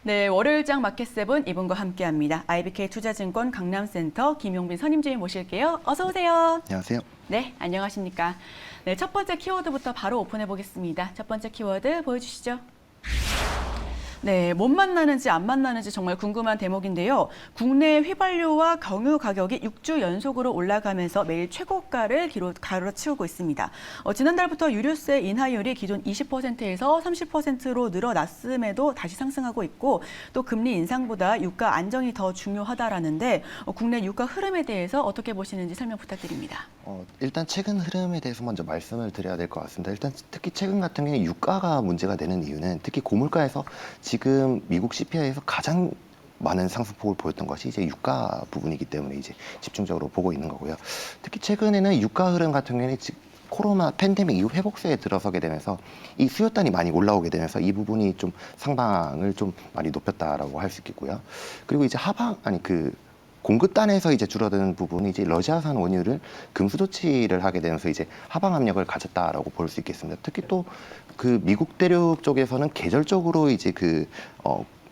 네, 월요일장 마켓세븐 이분과 함께합니다. IBK 투자증권 강남센터 김용빈 선임주임 모실게요. 어서 오세요. 안녕하세요. 네, 안녕하십니까. 네, 첫 번째 키워드부터 바로 오픈해 보겠습니다. 첫 번째 키워드 보여주시죠. 네, 못 만나는지 안 만나는지 정말 궁금한 대목인데요. 국내 휘발유와 경유 가격이 6주 연속으로 올라가면서 매일 최고가를 가로치우고 있습니다. 지난달부터 유류세 인하율이 기존 20%에서 30%로 늘어났음에도 다시 상승하고 있고 또 금리 인상보다 유가 안정이 더 중요하다라는데 국내 유가 흐름에 대해서 어떻게 보시는지 설명 부탁드립니다. 일단 최근 흐름에 대해서 먼저 말씀을 드려야 될 것 같습니다. 일단 특히 최근 같은 경우에 유가가 문제가 되는 이유는 특히 고물가에서 지금 미국 CPI에서 가장 많은 상승폭을 보였던 것이 이제 유가 부분이기 때문에 이제 집중적으로 보고 있는 거고요. 특히 최근에는 유가 흐름 같은 경우에는 코로나 팬데믹 이후 회복세에 들어서게 되면서 이 수요단이 많이 올라오게 되면서 이 부분이 좀 상방을 좀 많이 높였다라고 할 수 있겠고요. 그리고 이제 공급단에서 이제 줄어드는 부분이 이제 러시아산 원유를 금수 조치를 하게 되면서 이제 하방 압력을 가졌다라고 볼 수 있겠습니다. 특히 또 그 미국 대륙 쪽에서는 계절적으로 이제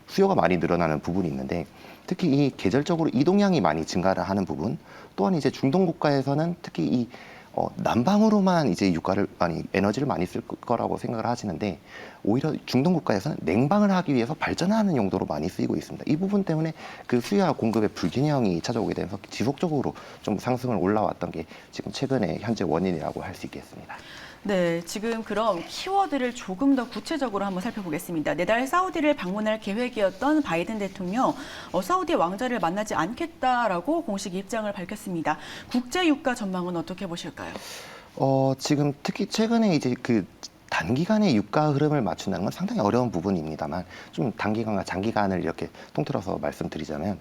수요가 많이 늘어나는 부분이 있는데 특히 이 계절적으로 이동량이 많이 증가를 하는 부분 또한 이제 중동 국가에서는 특히 난방으로만 이제 에너지를 많이 쓸 거라고 생각을 하시는데 오히려 중동 국가에서는 냉방을 하기 위해서 발전하는 용도로 많이 쓰이고 있습니다. 이 부분 때문에 그 수요와 공급의 불균형이 찾아오게 되면서 지속적으로 좀 상승을 올라왔던 게 지금 최근에 현재 원인이라고 할 수 있겠습니다. 네, 지금 그럼 키워드를 조금 더 구체적으로 한번 살펴보겠습니다. 내달 사우디를 방문할 계획이었던 바이든 대통령, 사우디 왕자를 만나지 않겠다라고 공식 입장을 밝혔습니다. 국제 유가 전망은 어떻게 보실까요? 지금 특히 최근에 이제 단기간의 유가 흐름을 맞춘다는 건 상당히 어려운 부분입니다만 좀 단기간과 장기간을 이렇게 통틀어서 말씀드리자면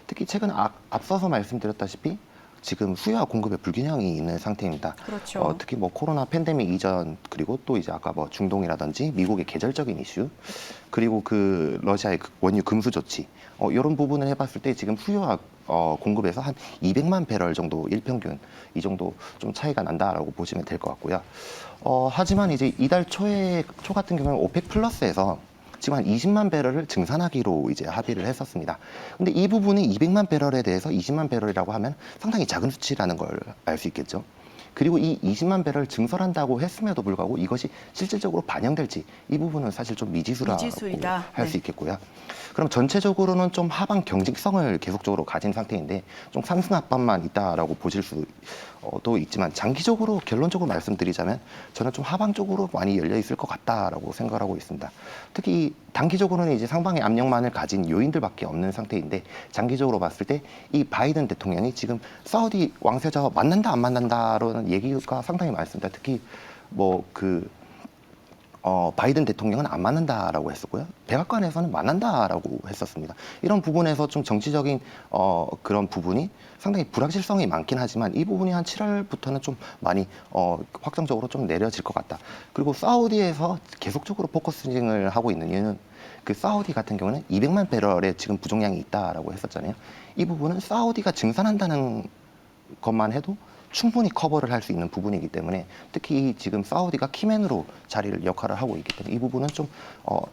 특히 최근 앞서서 말씀드렸다시피 지금 수요와 공급의 불균형이 있는 상태입니다. 그렇죠. 특히 코로나 팬데믹 이전 그리고 또 이제 아까 중동이라든지 미국의 계절적인 이슈 그리고 러시아의 원유 금수 조치 이런 부분을 해봤을 때 지금 수요와 공급에서 한 200만 배럴 정도 일평균 이 정도 좀 차이가 난다라고 보시면 될 것 같고요. 하지만 이제 이달 초 같은 경우는 오펙 플러스에서 지금 한 20만 배럴을 증산하기로 이제 합의를 했었습니다. 근데 이 부분이 200만 배럴에 대해서 20만 배럴이라고 하면 상당히 작은 수치라는 걸 알 수 있겠죠. 그리고 이 20만 배럴 증설한다고 했음에도 불구하고 이것이 실질적으로 반영될지 이 부분은 사실 좀 미지수라고 할 수 있겠고요. 그럼 전체적으로는 좀 하방 경직성을 계속적으로 가진 상태인데 좀 상승 압박만 있다라고 보실 수도 있지만 장기적으로 결론적으로 말씀드리자면 저는 좀 하방 쪽으로 많이 열려 있을 것 같다라고 생각을 하고 있습니다. 특히 단기적으로는 이제 상방의 압력만을 가진 요인들밖에 없는 상태인데 장기적으로 봤을 때 이 바이든 대통령이 지금 사우디 왕세자와 만난다 안 만난다라는 얘기가 상당히 많습니다. 특히 바이든 대통령은 안 만난다라고 했었고요. 백악관에서는 만난다라고 했었습니다. 이런 부분에서 좀 정치적인 그런 부분이 상당히 불확실성이 많긴 하지만 이 부분이 한 7월부터는 좀 많이 확정적으로 좀 내려질 것 같다. 그리고 사우디에서 계속적으로 포커싱을 하고 있는 이유는 사우디 같은 경우는 200만 배럴의 지금 부족량이 있다라고 했었잖아요. 이 부분은 사우디가 증산한다는 것만 해도 충분히 커버를 할 수 있는 부분이기 때문에 특히 지금 사우디가 키맨으로 역할을 하고 있기 때문에 이 부분은 좀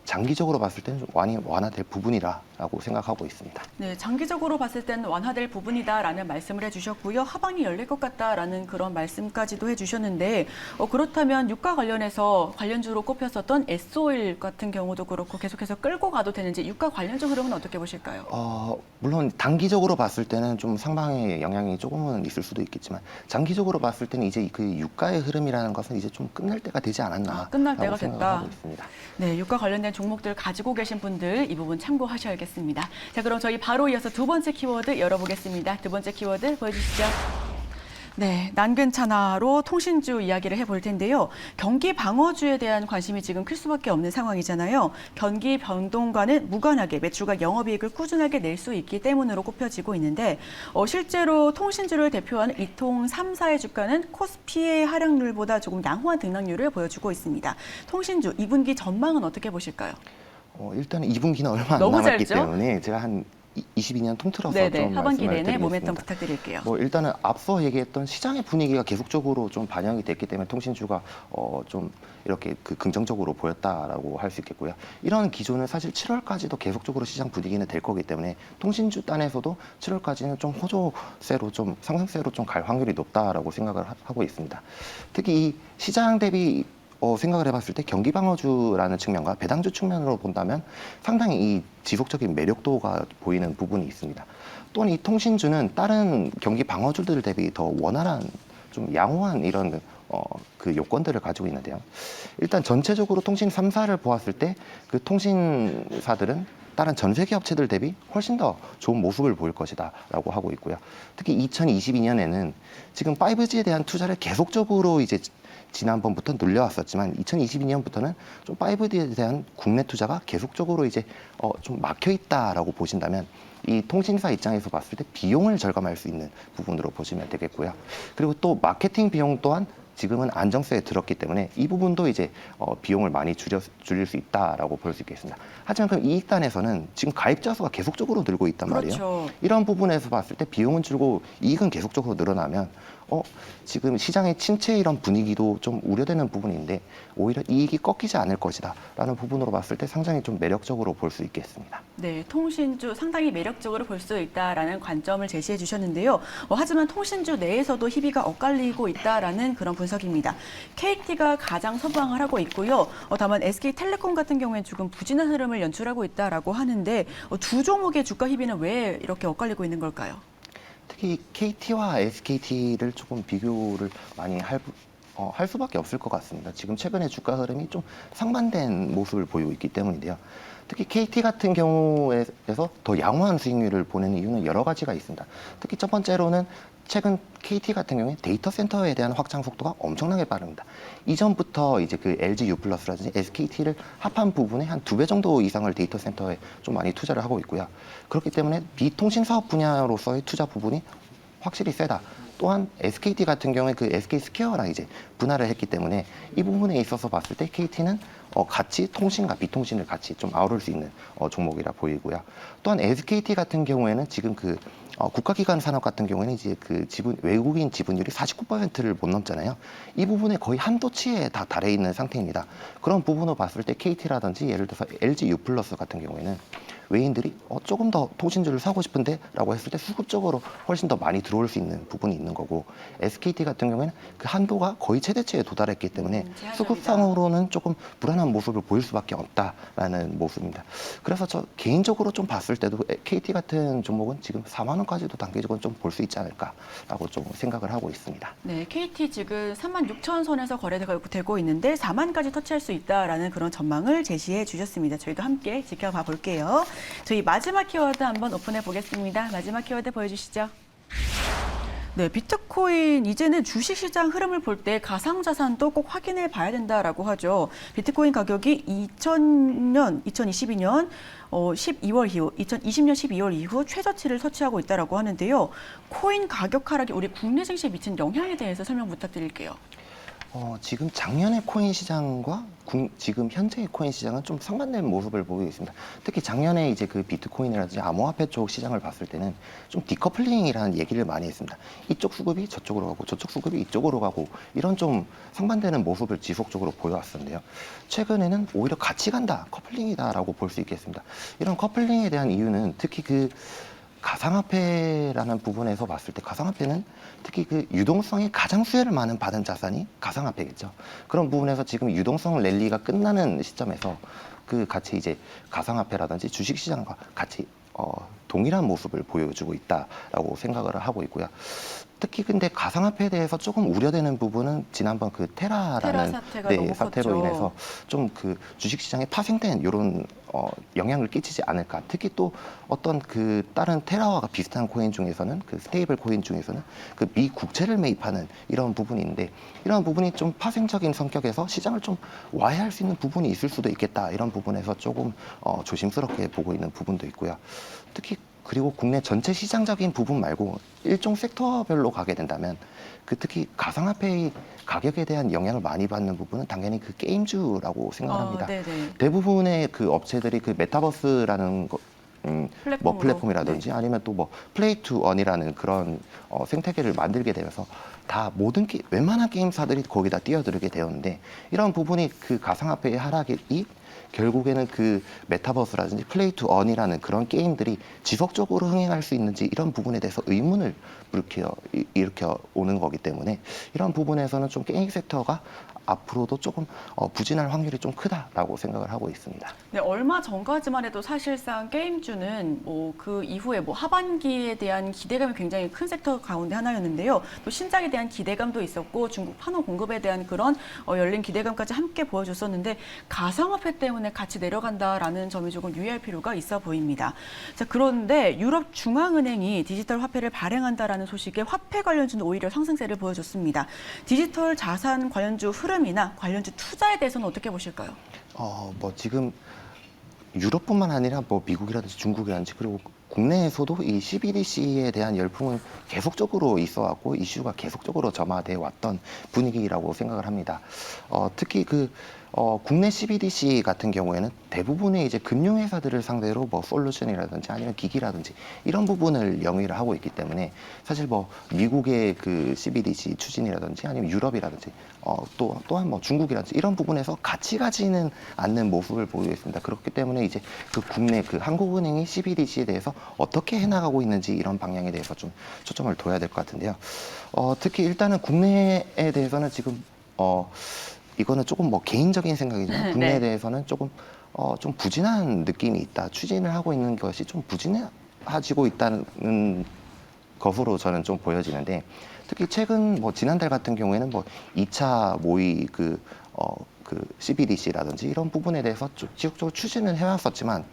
장기적으로 봤을 때는 좀 많이 완화될 부분이라고 생각하고 있습니다. 네, 장기적으로 봤을 때는 완화될 부분이다라는 말씀을 해주셨고요. 하방이 열릴 것 같다라는 그런 말씀까지도 해주셨는데 그렇다면 유가 관련해서 관련주로 꼽혔었던 S-오일 같은 경우도 그렇고 계속해서 끌고 가도 되는지 유가 관련적 흐름은 어떻게 보실까요? 물론 단기적으로 봤을 때는 좀 상방의 영향이 조금은 있을 수도 있겠지만 장기적으로 봤을 때는 이제 유가의 흐름이라는 것은 이제 좀 끝날 때가 되지 않았나 끝날 때가 됐다. 있습니다. 네, 유가 관련된 종목들 가지고 계신 분들 이 부분 참고하셔야겠습니다. 자, 그럼 저희 바로 이어서 두 번째 키워드 열어보겠습니다. 두 번째 키워드 보여주시죠. 네, 난 괜찮아로 통신주 이야기를 해볼 텐데요. 경기 방어주에 대한 관심이 지금 클 수밖에 없는 상황이잖아요. 경기 변동과는 무관하게 매출과 영업이익을 꾸준하게 낼 수 있기 때문으로 꼽혀지고 있는데 실제로 통신주를 대표하는 이통 3사의 주가는 코스피의 하락률보다 조금 양호한 등락률을 보여주고 있습니다. 통신주 2분기 전망은 어떻게 보실까요? 일단 2분기는 얼마 안 너무 남았기 짧죠? 때문에 제가 한 2022년 통틀어서 네네. 좀 하반기 말씀을 내내 모멘텀 드리겠습니다. 부탁드릴게요. 뭐 일단은 앞서 얘기했던 시장의 분위기가 계속적으로 좀 반영이 됐기 때문에 통신주가 좀 이렇게 그 긍정적으로 보였다라고 할 수 있겠고요. 이런 기조는 사실 7월까지도 계속적으로 시장 분위기는 될 거기 때문에 통신주 단에서도 7월까지는 좀 호조세로 좀 상승세로 좀 갈 확률이 높다라고 생각을 하고 있습니다. 특히 이 시장 대비 생각을 해봤을 때 경기 방어주라는 측면과 배당주 측면으로 본다면 상당히 이 지속적인 매력도가 보이는 부분이 있습니다. 또한 이 통신주는 다른 경기 방어주들 대비 더 원활한 좀 양호한 이런 그 요건들을 가지고 있는데요. 일단 전체적으로 통신 3사를 보았을 때 그 통신사들은 다른 전 세계 업체들 대비 훨씬 더 좋은 모습을 보일 것이다라고 하고 있고요. 특히 2022년에는 지금 5G에 대한 투자를 계속적으로 이제 지난번부터 늘려왔었지만 2022년부터는 좀 5G에 대한 국내 투자가 계속적으로 이제 좀 막혀 있다라고 보신다면 이 통신사 입장에서 봤을 때 비용을 절감할 수 있는 부분으로 보시면 되겠고요. 그리고 또 마케팅 비용 또한 지금은 안정세에 들었기 때문에 이 부분도 이제 비용을 많이 줄일 수 있다라고 볼 수 있겠습니다. 하지만 그럼 이익단에서는 지금 가입자 수가 계속적으로 늘고 있단 말이에요. 그렇죠. 이런 부분에서 봤을 때 비용은 줄고 이익은 계속적으로 늘어나면 지금 시장의 침체 이런 분위기도 좀 우려되는 부분인데 오히려 이익이 꺾이지 않을 것이다라는 부분으로 봤을 때 상당히 좀 매력적으로 볼 수 있겠습니다. 네, 통신주 상당히 매력적으로 볼 수 있다라는 관점을 제시해 주셨는데요. 하지만 통신주 내에서도 희비가 엇갈리고 있다라는 그런 분석입니다. KT가 가장 선방을 하고 있고요. 다만 SK텔레콤 같은 경우에는 조금 부진한 흐름을 연출하고 있다라고 하는데 두 종목의 주가 희비는 왜 이렇게 엇갈리고 있는 걸까요? 특히 KT와 SKT를 조금 비교를 많이 할 수밖에 없을 것 같습니다. 지금 최근에 주가 흐름이 좀 상반된 모습을 보이고 있기 때문인데요. 특히 KT 같은 경우에서 더 양호한 수익률을 보내는 이유는 여러 가지가 있습니다. 특히 첫 번째로는 최근 KT 같은 경우에 데이터 센터에 대한 확장 속도가 엄청나게 빠릅니다. 이전부터 이제 그 LG U+라든지 SKT를 합한 부분에 한 2배 정도 이상을 데이터 센터에 좀 많이 투자를 하고 있고요. 그렇기 때문에 비통신 사업 분야로서의 투자 부분이 확실히 세다. 또한 SKT 같은 경우에 그 SK 스퀘어랑 이제 분할을 했기 때문에 이 부분에 있어서 봤을 때 KT는 같이 통신과 비통신을 같이 좀 아우를 수 있는 종목이라 보이고요. 또한 SKT 같은 경우에는 지금 그 국가기관 산업 같은 경우에는 이제 그 외국인 지분율이 49%를 못 넘잖아요. 이 부분에 거의 한도치에 다 달해 있는 상태입니다. 그런 부분을 봤을 때 KT라든지 예를 들어서 LG U+ 같은 경우에는 외인들이 조금 더 통신주를 사고 싶은데 라고 했을 때 수급적으로 훨씬 더 많이 들어올 수 있는 부분이 있는 거고 SKT 같은 경우에는 그 한도가 거의 최대치에 도달했기 때문에 제한적이다. 수급상으로는 조금 불안한 모습을 보일 수밖에 없다라는 모습입니다. 그래서 저 개인적으로 좀 봤을 때도 KT 같은 종목은 지금 4만 원까지도 단기적으로 좀 볼 수 있지 않을까라고 좀 생각을 하고 있습니다. 네, KT 지금 36,000선에서 거래되고 있는데 4만까지 터치할 수 있다라는 그런 전망을 제시해 주셨습니다. 저희도 함께 지켜봐 볼게요. 저희 마지막 키워드 한번 오픈해 보겠습니다. 마지막 키워드 보여주시죠. 네, 비트코인 이제는 주식시장 흐름을 볼 때 가상자산도 꼭 확인해 봐야 된다라고 하죠. 비트코인 가격이 2022년 12월 이후, 2020년 12월 이후 최저치를 터치하고 있다라고 하는데요. 코인 가격 하락이 우리 국내 증시에 미친 영향에 대해서 설명 부탁드릴게요. 지금 작년의 코인 시장과 지금 현재의 코인 시장은 좀 상반된 모습을 보이고 있습니다. 특히 작년에 이제 그 비트코인이라든지 암호화폐 쪽 시장을 봤을 때는 좀 디커플링이라는 얘기를 많이 했습니다. 이쪽 수급이 저쪽으로 가고 저쪽 수급이 이쪽으로 가고 이런 좀 상반되는 모습을 지속적으로 보여왔었는데요. 최근에는 오히려 같이 간다, 커플링이다라고 볼 수 있겠습니다. 이런 커플링에 대한 이유는 특히 그 가상화폐라는 부분에서 봤을 때 가상화폐는 특히 그 유동성이 가장 수혜를 많은 받은 자산이 가상화폐겠죠. 그런 부분에서 지금 유동성 랠리가 끝나는 시점에서 그 같이 이제 가상화폐라든지 주식시장과 같이 동일한 모습을 보여주고 있다라고 생각을 하고 있고요. 특히 근데 가상화폐에 대해서 조금 우려되는 부분은 지난번 그 테라라는 사태가 너무 사태로 컸죠. 인해서 좀 그 주식시장에 파생된 이런 영향을 끼치지 않을까. 특히 또 어떤 그 다른 테라와 비슷한 코인 중에서는 그 스테이블 코인 중에서는 그 미국채를 매입하는 이런 부분이 있는데 이런 부분이 좀 파생적인 성격에서 시장을 좀 와해할 수 있는 부분이 있을 수도 있겠다. 이런 부분에서 조금 조심스럽게 보고 있는 부분도 있고요. 특히 그리고 국내 전체 시장적인 부분 말고 일종 섹터별로 가게 된다면 그 특히 가상화폐의 가격에 대한 영향을 많이 받는 부분은 당연히 그 게임주라고 생각합니다. 네네. 대부분의 그 업체들이 그 메타버스라는 뭐 플랫폼으로. 플랫폼이라든지 아니면 또 뭐 플레이 투 언이라는 그런 생태계를 만들게 되면서 다 모든 웬만한 게임사들이 거기다 뛰어들게 되었는데 이런 부분이 그 가상화폐의 하락이 결국에는 그 메타버스라든지 플레이 투 언이라는 그런 게임들이 지속적으로 흥행할 수 있는지 이런 부분에 대해서 의문을 일으켜 오는 거기 때문에 이런 부분에서는 좀 게임 섹터가 앞으로도 조금 부진할 확률이 좀 크다라고 생각을 하고 있습니다. 네, 얼마 전까지만 해도 사실상 게임주는 뭐 그 이후에 뭐 하반기에 대한 기대감이 굉장히 큰 섹터 가운데 하나였는데요. 또 신작에 대한 기대감도 있었고 중국 판호 공급에 대한 그런 열린 기대감까지 함께 보여줬었는데 가상화폐 때문에 같이 내려간다라는 점이 조금 유의할 필요가 있어 보입니다. 자, 그런데 유럽 중앙은행이 디지털 화폐를 발행한다라는 소식에 화폐 관련주는 오히려 상승세를 보여줬습니다. 디지털 자산 관련주 흐름이나 관련주 투자에 대해서는 어떻게 보실까요? 뭐 지금 유럽뿐만 아니라 뭐 미국이라든지 중국이라든지 그리고 국내에서도 이 CBDC에 대한 열풍은 계속적으로 있어 왔고 이슈가 계속적으로 점화돼 왔던 분위기라고 생각을 합니다. 특히 국내 CBDC 같은 경우에는 대부분의 이제 금융회사들을 상대로 뭐 솔루션이라든지 아니면 기기라든지 이런 부분을 영위를 하고 있기 때문에 사실 뭐 미국의 그 CBDC 추진이라든지 아니면 유럽이라든지 또한 뭐 중국이라든지 이런 부분에서 같이 가지는 않는 모습을 보이고 있습니다. 그렇기 때문에 이제 그 국내 그 한국은행이 CBDC에 대해서 어떻게 해나가고 있는지 이런 방향에 대해서 좀 초점을 둬야 될 것 같은데요. 특히 일단은 국내에 대해서는 지금 이거는 조금 뭐 개인적인 생각이지만 국내에 네. 대해서는 조금 좀 부진한 느낌이 있다. 추진을 하고 있는 것이 좀 부진해지고 있다는 것으로 저는 좀 보여지는데 특히 최근 뭐 지난달 같은 경우에는 뭐 2차 모의 그 CBDC라든지 이런 부분에 대해서 지속적으로 추진을 해왔었지만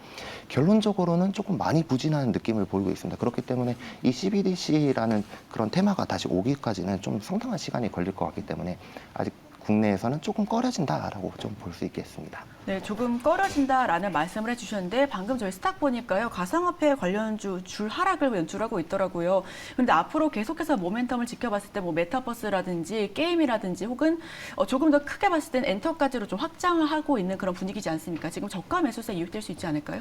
결론적으로는 조금 많이 부진한 느낌을 보이고 있습니다. 그렇기 때문에 이 CBDC라는 그런 테마가 다시 오기까지는 좀 상당한 시간이 걸릴 것 같기 때문에 아직 국내에서는 조금 꺼려진다라고 좀 볼 수 있겠습니다. 네, 조금 꺼려진다라는 말씀을 해주셨는데 방금 저희 스탁 보니까요. 가상화폐 관련주 줄 하락을 연출하고 있더라고요. 그런데 앞으로 계속해서 모멘텀을 지켜봤을 때 뭐 메타버스라든지 게임이라든지 혹은 조금 더 크게 봤을 땐 엔터까지로 좀 확장을 하고 있는 그런 분위기지 않습니까? 지금 저가 매수세 유입될 수 있지 않을까요?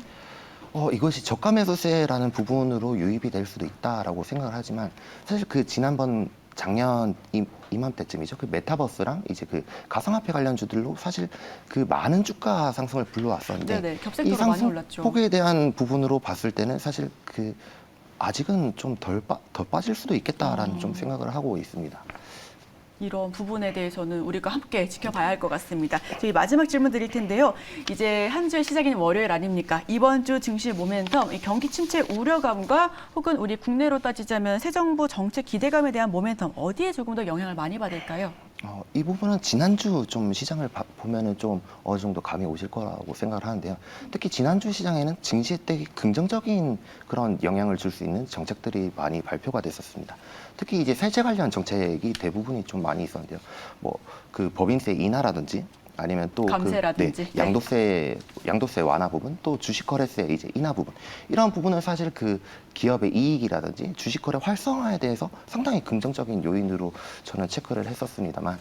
이것이 저가 매수세라는 부분으로 유입이 될 수도 있다라고 생각을 하지만 사실 그 지난번 작년 이맘때쯤이죠. 그 메타버스랑 이제 그 가상화폐 관련주들로 사실 그 많은 주가 상승을 불러왔었는데 네네, 이 겹색도로 많이 올랐죠. 상승폭에 대한 부분으로 봤을 때는 사실 그 아직은 좀 더 빠질 수도 있겠다라는 좀 생각을 하고 있습니다. 이런 부분에 대해서는 우리가 함께 지켜봐야 할 것 같습니다. 저희 마지막 질문 드릴 텐데요. 이제 한 주의 시작인 월요일 아닙니까? 이번 주 증시 모멘텀, 이 경기 침체 우려감과 혹은 우리 국내로 따지자면 새 정부 정책 기대감에 대한 모멘텀 어디에 조금 더 영향을 많이 받을까요? 이 부분은 지난주 좀 시장을 보면은 좀 어느 정도 감이 오실 거라고 생각을 하는데요. 특히 지난주 시장에는 증시에 되게 긍정적인 그런 영향을 줄 수 있는 정책들이 많이 발표가 됐었습니다. 특히 이제 세제 관련 정책이 대부분이 좀 많이 있었는데요. 뭐 그 법인세 인하라든지 아니면 또 감세라든지. 양도세 완화 부분, 또 주식거래세 이제 인하 부분 이런 부분은 사실 그 기업의 이익이라든지 주식거래 활성화에 대해서 상당히 긍정적인 요인으로 저는 체크를 했었습니다만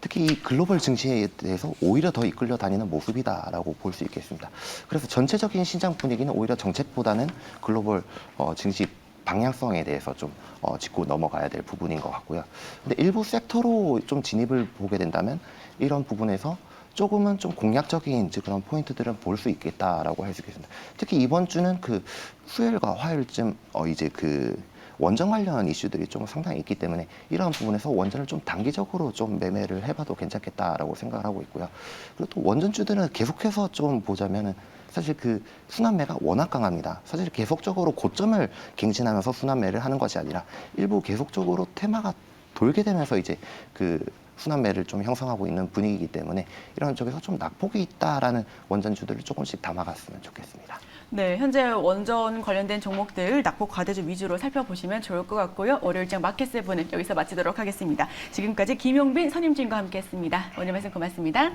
특히 이 글로벌 증시에 대해서 오히려 더 이끌려 다니는 모습이다라고 볼 수 있겠습니다. 그래서 전체적인 시장 분위기는 오히려 정책보다는 글로벌 증시 방향성에 대해서 좀 짚고 넘어가야 될 부분인 것 같고요. 근데 일부 섹터로 좀 진입을 보게 된다면 이런 부분에서 조금은 좀 공략적인 그런 포인트들은 볼 수 있겠다라고 할 수 있겠습니다. 특히 이번 주는 그 수요일과 화요일쯤 이제 그 원전 관련 이슈들이 좀 상당히 있기 때문에 이런 부분에서 원전을 좀 단기적으로 좀 매매를 해봐도 괜찮겠다라고 생각을 하고 있고요. 그리고 또 원전주들은 계속해서 좀 보자면은 사실 그 순환매가 워낙 강합니다. 사실 계속적으로 고점을 갱신하면서 순환매를 하는 것이 아니라 일부 계속적으로 테마가 돌게 되면서 이제 그 순환매를 좀 형성하고 있는 분위기이기 때문에 이런 쪽에서 좀 낙폭이 있다라는 원전주들을 조금씩 담아갔으면 좋겠습니다. 네, 현재 원전 관련된 종목들 낙폭 과대주 위주로 살펴보시면 좋을 것 같고요. 월요일장 마켓 세븐은 여기서 마치도록 하겠습니다. 지금까지 김용빈 선임진과 함께했습니다. 오늘 말씀 고맙습니다.